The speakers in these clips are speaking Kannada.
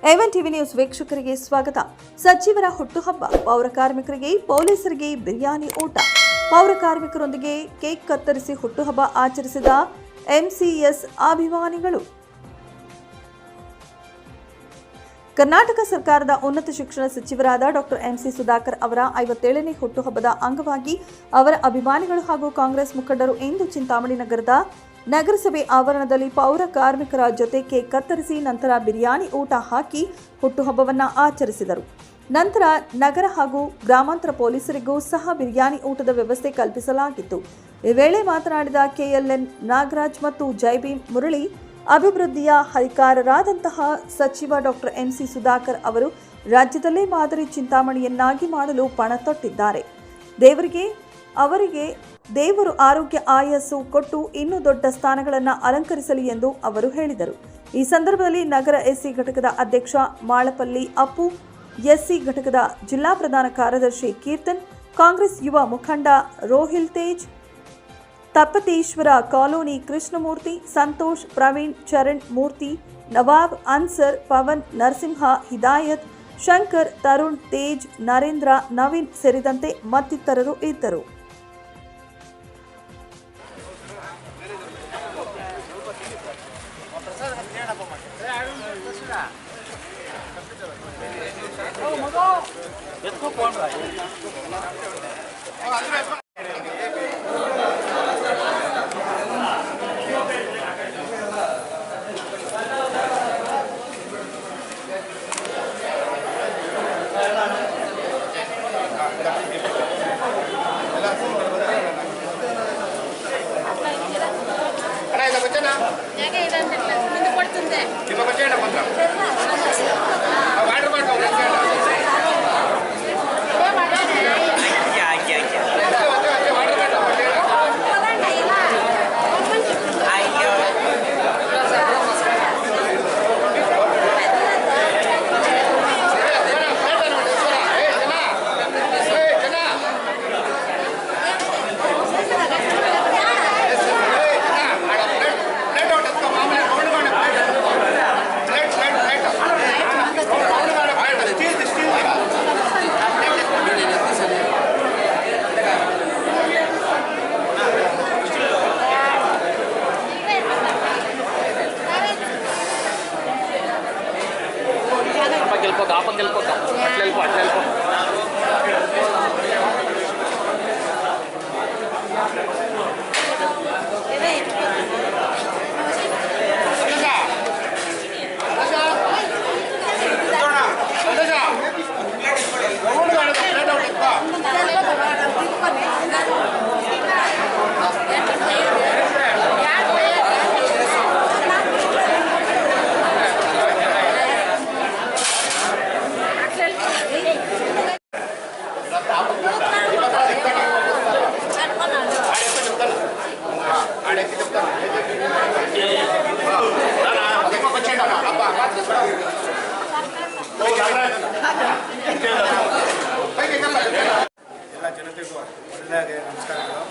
ಎವನ್ ಟಿವಿ ನ್ಯೂಸ್ ವೀಕ್ಷಕರಿಗೆ ಸ್ವಾಗತ. ಸಚಿವರ ಹುಟ್ಟುಹಬ್ಬ, ಪೌರ ಕಾರ್ಮಿಕರಿಗೆ ಪೊಲೀಸರಿಗೆ ಬಿರಿಯಾನಿ ಊಟ. ಪೌರ ಕಾರ್ಮಿಕರೊಂದಿಗೆ ಕೇಕ್ ಕತ್ತರಿಸಿ ಹುಟ್ಟುಹಬ್ಬ ಆಚರಿಸಿದ ಎಂಸಿಎಸ್ ಅಭಿಮಾನಿಗಳು. ಕರ್ನಾಟಕ ಸರ್ಕಾರದ ಉನ್ನತ ಶಿಕ್ಷಣ ಸಚಿವರಾದ ಡಾಕ್ಟರ್ ಎಂಸಿ ಸುಧಾಕರ್ ಅವರ 57ನೇ ಹುಟ್ಟುಹಬ್ಬದ ಅಂಗವಾಗಿ ಅವರ ಅಭಿಮಾನಿಗಳು ಹಾಗೂ ಕಾಂಗ್ರೆಸ್ ಮುಖಂಡರು ಇಂದು ಚಿಂತಾಮಣಿ ನಗರದ ನಗರಸಭೆ ಆವರಣದಲ್ಲಿ ಪೌರ ಕಾರ್ಮಿಕರ ಜೊತೆ ಕೇಕ್ ಕತ್ತರಿಸಿ ನಂತರ ಬಿರಿಯಾನಿ ಊಟ ಹಾಕಿ ಹುಟ್ಟುಹಬ್ಬವನ್ನು ಆಚರಿಸಿದರು. ನಂತರ ನಗರ ಹಾಗೂ ಗ್ರಾಮಾಂತರ ಪೊಲೀಸರಿಗೂ ಸಹ ಬಿರಿಯಾನಿ ಊಟದ ವ್ಯವಸ್ಥೆ ಕಲ್ಪಿಸಲಾಗಿತ್ತು. ಈ ವೇಳೆ ಮಾತನಾಡಿದ ಕೆಎಲ್ಎನ್ ನಾಗರಾಜ್ ಮತ್ತು ಜೈಭೀಮ್ ಮುರಳಿ, ಅಭಿವೃದ್ಧಿಯ ಹರಿಕಾರರಾದಂತಹ ಸಚಿವ ಡಾಕ್ಟರ್ ಎಂಸಿ ಸುಧಾಕರ್ ಅವರು ರಾಜ್ಯದಲ್ಲೇ ಮಾದರಿ ಚಿಂತಾಮಣಿಯನ್ನಾಗಿ ಮಾಡಲು ಪಣ ತೊಟ್ಟಿದ್ದಾರೆ. ಅವರಿಗೆ ದೇವರು ಆರೋಗ್ಯ ಆಯಸ್ಸು ಕೊಟ್ಟು ಇನ್ನೂ ದೊಡ್ಡ ಸ್ಥಾನಗಳನ್ನು ಅಲಂಕರಿಸಲಿ ಎಂದು ಅವರು ಹೇಳಿದರು. ಈ ಸಂದರ್ಭದಲ್ಲಿ ನಗರ ಎಸ್ಸಿ ಘಟಕದ ಅಧ್ಯಕ್ಷ ಮಾಳಪಲ್ಲಿ ಅಪ್ಪು, ಎಸ್ಸಿ ಘಟಕದ ಜಿಲ್ಲಾ ಪ್ರಧಾನ ಕಾರ್ಯದರ್ಶಿ ಕೀರ್ತನ್, ಕಾಂಗ್ರೆಸ್ ಯುವ ಮುಖಂಡ ರೋಹಿಲ್ ತೇಜ್, ತಪ್ಪತೇಶ್ವರ ಕಾಲೋನಿ ಕೃಷ್ಣಮೂರ್ತಿ, ಸಂತೋಷ್, ಪ್ರವೀಣ್, ಚರಣ್ ಮೂರ್ತಿ, ನವಾಬ್, ಅನ್ಸರ್, ಪವನ್, ನರಸಿಂಹ, ಹಿದಾಯತ್, ಶಂಕರ್, ತರುಣ್, ತೇಜ್, ನರೇಂದ್ರ, ನವೀನ್ ಸೇರಿದಂತೆ ಮತ್ತಿತರರು ಇದ್ದರು. ಎಲ್ಲ ಜನತೆಗೂ ಒಳ್ಳೆಯ ನಮಸ್ಕಾರಗಳು.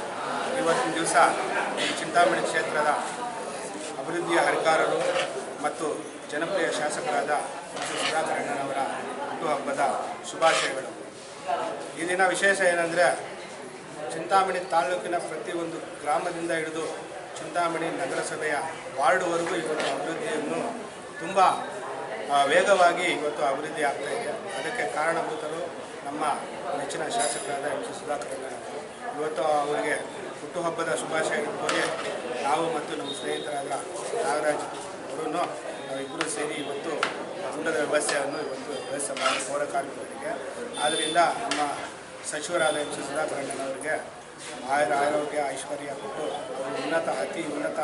ಇವತ್ತಿನ ದಿವಸ ಈ ಚಿಂತಾಮಣಿ ಕ್ಷೇತ್ರದ ಅಭಿವೃದ್ಧಿಯ ಹರಿಕಾರರು ಮತ್ತು ಜನಪ್ರಿಯ ಶಾಸಕರಾದ ಸುಧಾಕರ್ ಅಣ್ಣನವರ ಹುಟ್ಟುಹಬ್ಬದ ಶುಭಾಶಯಗಳು. ಈ ದಿನ ವಿಶೇಷ ಏನಂದರೆ, ಚಿಂತಾಮಣಿ ತಾಲೂಕಿನ ಪ್ರತಿಯೊಂದು ಗ್ರಾಮದಿಂದ ಹಿಡಿದು ಚಿಂತಾಮಣಿ ನಗರಸಭೆಯ ವಾರ್ಡ್ವರೆಗೂ ಇವತ್ತು ಅಭಿವೃದ್ಧಿಯನ್ನು ತುಂಬ ವೇಗವಾಗಿ ಇವತ್ತು ಅಭಿವೃದ್ಧಿ ಆಗ್ತಾಯಿದೆ. ಅದಕ್ಕೆ ಕಾರಣಭೂತರು ನಮ್ಮ ನೆಚ್ಚಿನ ಶಾಸಕರಾದ ಎಂಸಿ ಸುಧಾಕರ್ ಅವರು. ಇವತ್ತು ಅವರಿಗೆ ಹುಟ್ಟುಹಬ್ಬದ ಶುಭಾಶಯ ಕೋರಿ ನಾವು ಮತ್ತು ನಮ್ಮ ಸ್ನೇಹಿತರಾದ ನಾಗರಾಜ್ ಅವರು ನಾವಿಬ್ಬರು ಸೇರಿ ಇವತ್ತು ಊಟದ ವ್ಯವಸ್ಥೆಯನ್ನು ವ್ಯವಸ್ಥೆ ಮಾಡಿ ಪೌರ ಕಾರ್ಮಿಕರಿಗೆ. ಆದ್ದರಿಂದ ನಮ್ಮ ಸಚಿವರಾದ ಎಂಸಿ ಸುಧಾಕರ್ ಅವರಿಗೆ ಆರೋಗ್ಯ ಐಶ್ವರ್ಯ ಕೊಟ್ಟು ಅವರು ಅತಿ ಉನ್ನತ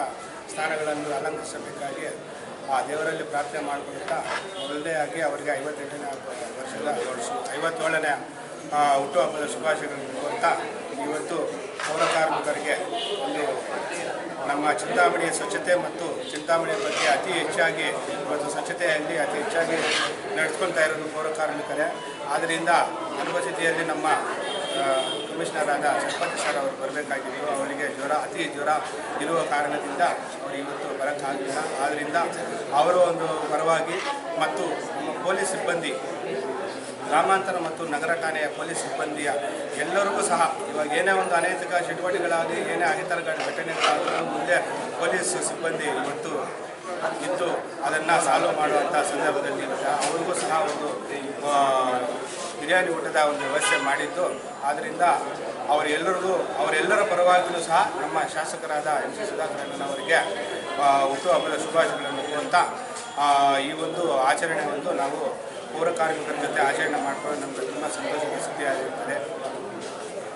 ಸ್ಥಾನಗಳನ್ನು ಅಲಂಕರಿಸಬೇಕಾಗಿ ಆ ದೇವರಲ್ಲಿ ಪ್ರಾರ್ಥನೆ ಮಾಡಿಕೊಳ್ಳುತ್ತಾ ಮೊದಲನೇಯಾಗಿ ಅವರಿಗೆ 58ನೇ ವರ್ಷದ 57ನೇ ಹುಟ್ಟುಹಬ್ಬದ ಶುಭಾಶಯಗಳನ್ನು ಕೊಡ್ತಾ ಇವತ್ತು ಪೌರ ಕಾರ್ಮಿಕರಿಗೆ ಒಂದು ನಮ್ಮ ಚಿಂತಾಮಣಿಯ ಸ್ವಚ್ಛತೆ ಮತ್ತು ಚಿಂತಾಮಣಿಯ ಬಗ್ಗೆ ಅತಿ ಹೆಚ್ಚಾಗಿ ಇವತ್ತು ಸ್ವಚ್ಛತೆಯಲ್ಲಿ ಅತಿ ಹೆಚ್ಚಾಗಿ ನಡೆಸ್ಕೊಳ್ತಾ ಇರೋದು ಪೌರ ಕಾರ್ಮಿಕರೇ. ಆದ್ದರಿಂದ ಅನುಪಸ್ಥಿತಿಯಲ್ಲಿ ನಮ್ಮ ಕಮಿಷನರ್ ಆದ ಚಲಪತಿ ಸರ್ ಅವರು ಬರಬೇಕಾಗಿತ್ತು. ಅವರಿಗೆ ಅತಿ ಜ್ವರ ಇರುವ ಕಾರಣದಿಂದ ಅವರು ಇವತ್ತು ಬರೋಕ್ಕಾಗಲಿಲ್ಲ. ಆದ್ದರಿಂದ ಅವರ ಒಂದು ಪರವಾಗಿ ಮತ್ತು ನಮ್ಮ ಪೊಲೀಸ್ ಸಿಬ್ಬಂದಿ, ಗ್ರಾಮಾಂತರ ಮತ್ತು ನಗರ ಠಾಣೆಯ ಪೊಲೀಸ್ ಸಿಬ್ಬಂದಿಯ ಎಲ್ಲರಿಗೂ ಸಹ ಇವಾಗ ಏನೇ ಒಂದು ಅನೈತಿಕ ಚಟುವಟಿಕೆಗಳಾಗಲಿ, ಏನೇ ಅಹಿತಕರ ಘಟನೆಗಳಾದರೂ ಮುಂದೆ ಪೊಲೀಸ್ ಸಿಬ್ಬಂದಿ ಇವತ್ತು ಇದ್ದು ಅದನ್ನು ಸಾಲ್ವ್ ಮಾಡುವಂಥ ಸಂದರ್ಭದಲ್ಲಿ ಅವ್ರಿಗೂ ಸಹ ಒಂದು ಬಿರಿಯಾನಿ ಊಟದ ಒಂದು ವ್ಯವಸ್ಥೆ ಮಾಡಿದ್ದು. ಆದ್ದರಿಂದ ಅವರೆಲ್ಲರ ಪರವಾಗಿಯೂ ಸಹ ನಮ್ಮ ಶಾಸಕರಾದ MC ಸುಧಾಕರಣ್ಣನವರಿಗೆ ಹುಟ್ಟುಹಬ್ಬದ ಶುಭಾಶಯಗಳನ್ನು ಕೊಡುವಂಥ ಈ ಒಂದು ಆಚರಣೆ ಒಂದು ನಾವು ಪೌರ ಕಾರ್ಮಿಕರ ಜೊತೆ ಆಚರಣೆ ಮಾಡ್ಕೊಂಡು ನಮಗೆ ತುಂಬ ಸಂತೋಷದ ಸುದ್ದಿಯಾಗಿರುತ್ತದೆ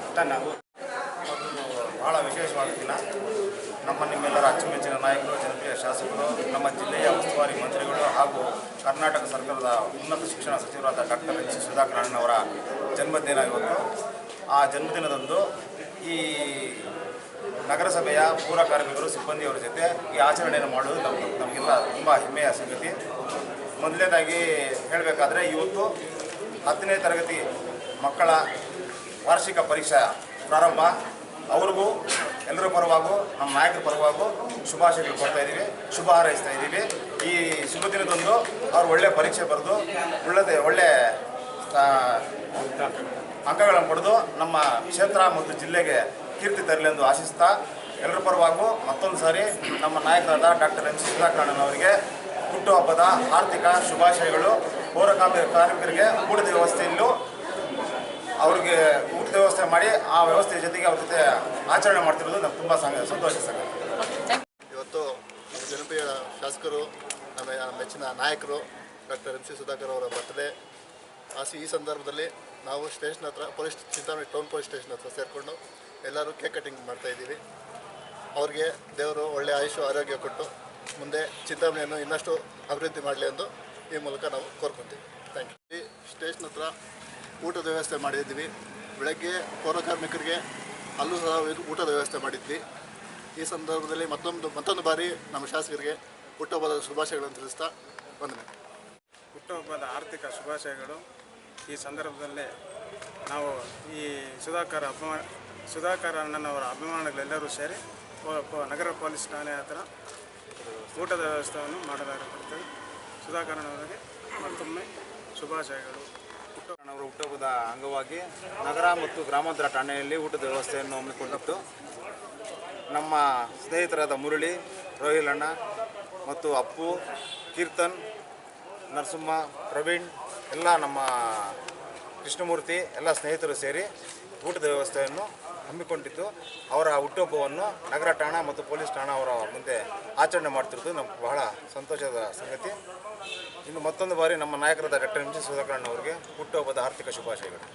ಅಂತ ನಾವು ಭಾಳ ವಿಶೇಷವಾದ ದಿನ. ನಿಮ್ಮೆಲ್ಲರ ಅಚ್ಚುಮೆಚ್ಚಿನ ನಾಯಕರು, ಜನಪ್ರಿಯ ಶಾಸಕರು, ನಮ್ಮ ಜಿಲ್ಲೆಯ ಉಸ್ತುವಾರಿ ಮಂತ್ರಿಗಳು ಹಾಗೂ ಕರ್ನಾಟಕ ಸರ್ಕಾರದ ಉನ್ನತ ಶಿಕ್ಷಣ ಸಚಿವರಾದ ಡಾಕ್ಟರ್ MC ಸುಧಾಕರಣ್ಣನವರ ಜನ್ಮದಿನ ಇವತ್ತು. ಆ ಜನ್ಮದಿನದಂದು ಈ ನಗರಸಭೆಯ ಪೌರ ಕಾರ್ಮಿಕರು, ಸಿಬ್ಬಂದಿಯವರ ಜೊತೆ ಈ ಆಚರಣೆಯನ್ನು ಮಾಡುವುದು ನಮಗೆಲ್ಲ ತುಂಬ ಹೆಮ್ಮೆಯ ಸಂಗತಿ. ಮೊದಲನೇದಾಗಿ ಹೇಳಬೇಕಾದ್ರೆ ಇವತ್ತು 10ನೇ ತರಗತಿ ಮಕ್ಕಳ ವಾರ್ಷಿಕ ಪರೀಕ್ಷೆ ಪ್ರಾರಂಭ. ಅವ್ರಿಗೂ ಎಲ್ಲರ ಪರವಾಗೂ ನಮ್ಮ ನಾಯಕರ ಪರವಾಗೂ ಶುಭಾಶಯಗಳು ಕೊಡ್ತಾ ಇದ್ದೀವಿ, ಶುಭ ಹಾರೈಸ್ತಾ ಇದ್ದೀವಿ. ಈ ಶುಭ ದಿನದಂದು ಅವ್ರು ಒಳ್ಳೆ ಪರೀಕ್ಷೆ ಬರೆದು ಒಳ್ಳೆ ಅಂಕಗಳನ್ನು ಪಡೆದು ನಮ್ಮ ಕ್ಷೇತ್ರ ಮತ್ತು ಜಿಲ್ಲೆಗೆ ಕೀರ್ತಿ ತರಲಿ ಎಂದು ಆಶಿಸ್ತಾ, ಎಲ್ಲರ ಪರವಾಗೂ ಮತ್ತೊಂದು ಸಾರಿ ನಮ್ಮ ನಾಯಕರಾದ ಡಾಕ್ಟರ್ MC ಸುಧಾಕರಣ್ಣನವರಿಗೆ ಹುಟ್ಟುಹಬ್ಬದ ಆರ್ಥಿಕ ಶುಭಾಶಯಗಳು. ಪೌರ ಕಾರ್ಮಿಕರಿಗೆ ಊಟದ ವ್ಯವಸ್ಥೆಯಲ್ಲೂ ಅವ್ರಿಗೆ ಊಟದ ವ್ಯವಸ್ಥೆ ಮಾಡಿ ಆ ವ್ಯವಸ್ಥೆ ಜೊತೆಗೆ ಅವ್ರ ಜೊತೆ ಆಚರಣೆ ಮಾಡ್ತಿರೋದು ನಮ್ಗೆ ತುಂಬ ಸಂತೋಷ ಸಂಗತಿ. ಇವತ್ತು ಜನಪ್ರಿಯ ಶಾಸಕರು, ನಮ್ಮ ಮೆಚ್ಚಿನ ನಾಯಕರು ಡಾಕ್ಟರ್ MC ಸುಧಾಕರ್ ಅವರ ಬರ್ತ್ಡೇ. ಈ ಸಂದರ್ಭದಲ್ಲಿ ನಾವು ಸ್ಟೇಷನ್ ಹತ್ರ ಚಿಂತಾಮಣಿ ಟೌನ್ ಪೊಲೀಸ್ ಸ್ಟೇಷನ್ ಹತ್ರ ಸೇರಿಕೊಂಡು ಎಲ್ಲರೂ ಕೇಕ್ ಕಟಿಂಗ್ ಮಾಡ್ತಾಯಿದ್ದೀವಿ. ಅವ್ರಿಗೆ ದೇವರು ಒಳ್ಳೆಯ ಆಯುಷ್ಯ ಆರೋಗ್ಯ ಕೊಟ್ಟು ಮುಂದೆ ಚಿಂತಾಮಣಿಯನ್ನು ಇನ್ನಷ್ಟು ಅಭಿವೃದ್ಧಿ ಮಾಡಲಿ ಎಂದು ಈ ಮೂಲಕ ನಾವು ಕೋರ್ಕೊತೀವಿ. Thank you. ಈ ಸ್ಟೇಷನ್ ಹತ್ರ ಊಟದ ವ್ಯವಸ್ಥೆ ಮಾಡಿದ್ವಿ. ಬೆಳಗ್ಗೆ ಪೌರ ಕಾರ್ಮಿಕರಿಗೆ ಅಲ್ಲೂ ಸಹ ಊಟದ ವ್ಯವಸ್ಥೆ ಮಾಡಿದ್ವಿ. ಈ ಸಂದರ್ಭದಲ್ಲಿ ಮತ್ತೊಂದು ಬಾರಿ ನಮ್ಮ ಶಾಸಕರಿಗೆ ಹುಟ್ಟುಹಬ್ಬದ ಶುಭಾಶಯಗಳನ್ನು ತಿಳಿಸ್ತಾ ವಂದನೆ. ಹುಟ್ಟುಹಬ್ಬದ ಆರ್ಥಿಕ ಶುಭಾಶಯಗಳು. ಈ ಸಂದರ್ಭದಲ್ಲಿ ನಾವು ಈ ಸುಧಾಕರ್ ಅಣ್ಣನವರ ಅಭಿಮಾನಿಗಳೆಲ್ಲರೂ ಸೇರಿ ನಗರ ಪೊಲೀಸ್ ಠಾಣೆ ಹತ್ರ ಊಟದ ವ್ಯವಸ್ಥೆಯನ್ನು ಮಾಡಲಾಗಿರುತ್ತದೆ. ಸುಧಾಕರ್ ಅಣ್ಣನವರಿಗೆ ಮತ್ತೊಮ್ಮೆ ಶುಭಾಶಯಗಳು. ಅವರ ಹುಟ್ಟುಹಬ್ಬದ ಅಂಗವಾಗಿ ನಗರ ಮತ್ತು ಗ್ರಾಮಾಂತರ ಠಾಣೆಯಲ್ಲಿ ಊಟದ ವ್ಯವಸ್ಥೆಯನ್ನು ಹಮ್ಮಿಕೊಂಡಿತ್ತು. ನಮ್ಮ ಸ್ನೇಹಿತರಾದ ಮುರಳಿ, ರೋಹಿಲ್ ಅಣ್ಣ ಮತ್ತು ಅಪ್ಪು, ಕೀರ್ತನ್, ನರಸಿಂಹ, ಪ್ರವೀಣ್, ಎಲ್ಲ ನಮ್ಮ ಕೃಷ್ಣಮೂರ್ತಿ ಎಲ್ಲ ಸ್ನೇಹಿತರು ಸೇರಿ ಊಟದ ವ್ಯವಸ್ಥೆಯನ್ನು ಹಮ್ಮಿಕೊಂಡಿದ್ದು. ಅವರ ಹುಟ್ಟುಹಬ್ಬವನ್ನು ನಗರ ಠಾಣಾ ಮತ್ತು ಪೊಲೀಸ್ ಠಾಣಾ ಅವರ ಮುಂದೆ ಆಚರಣೆ ಮಾಡ್ತಿರೋದು ನಮ್ಗೆ ಬಹಳ ಸಂತೋಷದ ಸಂಗತಿ. ಇನ್ನು ಮತ್ತೊಂದು ಬಾರಿ ನಮ್ಮ ನಾಯಕರಾದ ಡಾಕ್ಟರ್ MC ಸುಧಾಕರಣ್ಣವರಿಗೆ ಹುಟ್ಟುಹಬ್ಬದ ಆರ್ಥಿಕ ಶುಭಾಶಯಗಳು.